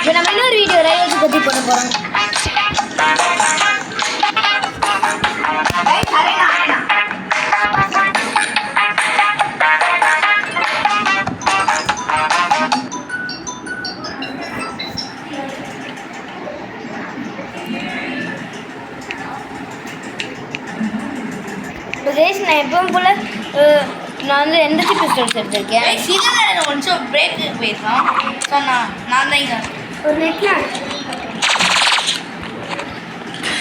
இப்போ நம்ம இன்னொரு வீடியோ ரைவல்ஸ் பற்றி போட போகிறோம். நான் எப்பவும் போல நான் வந்து எந்த பிஸ்டல்ஸ் எடுத்திருக்கேன். சீக்கிரம் கொஞ்சம் பிரேக்கு போயிருக்கான். ஸோ நான் தான் இங்கே ஒரு நெட்ல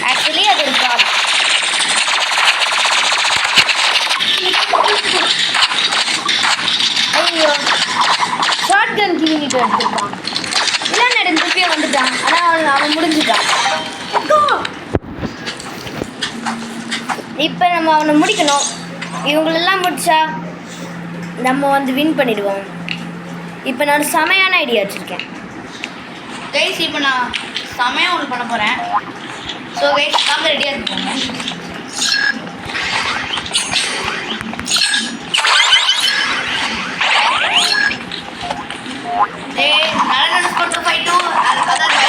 ஆக்சுவலி அது ஒரு ப்ராப்ளம். ஐயோ ஷார்ட் கன் கிளினிட்டு எடுத்துருக்கான். இல்லை நடன் திருப்பியே வந்துட்டான். ஆனால் அவன் முடிஞ்சுட்டான். இப்போ நம்ம அவனை முடிக்கணும். இவங்களெல்லாம் முடிச்சா நம்ம வந்து வின் பண்ணிடுவோம். இப்போ நான் ஒரு செமையான ஐடியா வச்சுருக்கேன். கைஸ் இப்போ நான் செமையாக ஒன்று பண்ண போகிறேன். ஸோ கைஸ் நாங்கள் ரெடியாக இருப்போம். நல்ல ஸ்போர்ட்ஸ் ஃபைட்டு அதான்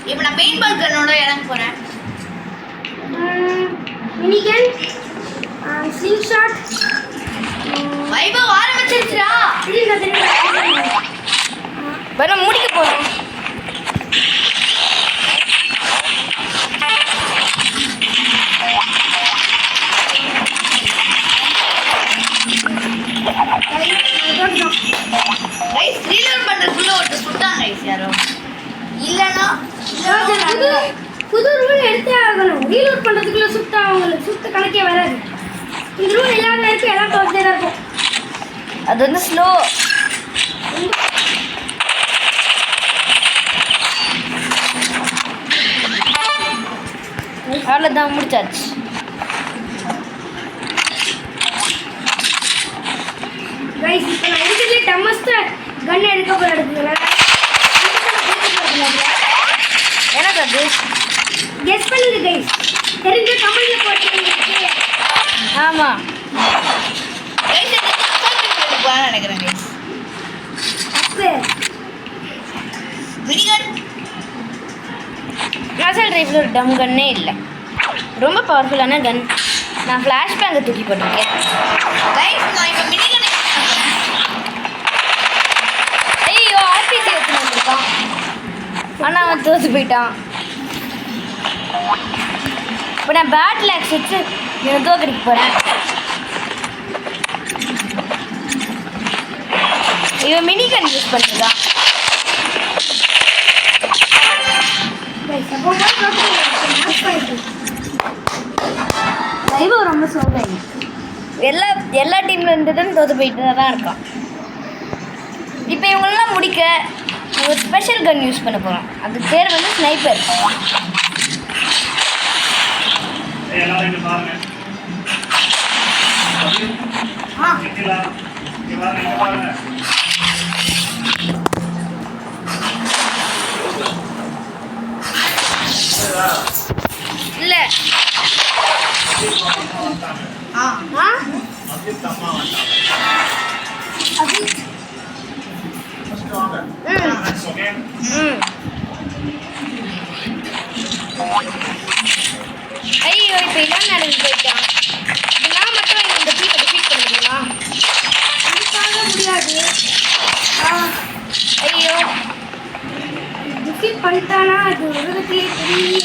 இப்போ நான் பெயிண்ட் பால் கன்னோட இறங்க போகிறேன். மினிகன் ஸ்லிங் ஷாட் வைபவ் ஆரம்பிச்சிருச்சுடா. வர முடிக்க போகிறோம். ரைஸ் ரீலோட் பண்ணுறதுக்குள்ள ஒருத்தர் சுட்டாங்க ரைஸ் யாரோ. இல்லைன்னா புது ரூல் எடுத்தே ஆகணும். ரீலோட் பண்ணுறதுக்குள்ள சுட்டா அவங்களுக்கு சுத்த கணக்கே வராது. இந்த ரூல் எல்லா நேரத்துக்கும் எல்லாம் தோற்றே தான் இருக்கும். அது வந்து ஸ்லோ. அவ்வளோதான் முடிச்சாச்சு. கைஸ் இப்போ நான் இருக்கிறதுலே டம்மஸ்ட் கன் எடுக்க போகிற இடத்துல எனக்கு அது கெஸ் பண்ணுங்க கைஸ். தெரிஞ்ச கமெண்ட்ல போட்டுருங்க. ஆமாம் நினைக்கிறேன் கைஸ். அப்போ மினிகன் அசல் ரைஃபிள் ஒரு டம் கன்னே இல்லை. ரொம்ப பவர்ஃபுல்லான கன். நான் ஃப்ளாஷ் பேங்கை தூக்கி போட்டிருக்கேன். கைஸ் நான் இப்போ மினிகன் ஐயோ ஆர்பிஜி எடுத்துன்னு வந்திருக்கான். ஆனால் அவன் தோற்று போயிட்டான். இப்போ நான் பேட்டில் ஆக்ஸ் வச்சு இவனை தோக்கடிக்க போகிறேன். இவன் மினிகன் யூஸ் பண்ணிருக்கான். ரொம்ப சொல்றேன். எல்லா டீம்ல இருந்துதான் தோற்று போயிட்டு தான் இருக்கான். இப்போ இவங்களெல்லாம் முடிக்க ஒரு ஸ்பெஷல் கன் யூஸ் பண்ண போகிறோம். அது பேர் வந்து ஸ்னைப்பர். இல்லை ஐயோ இப்போ இதான் நடந்து போயிட்டான். நான் மட்டும் இந்த டீமை டிஃபீட் பண்ண முடியுமா? முடியாது. ஐயோ டிஃபீட் பண்ணிட்டானா அது உலகத்திலே பெரிய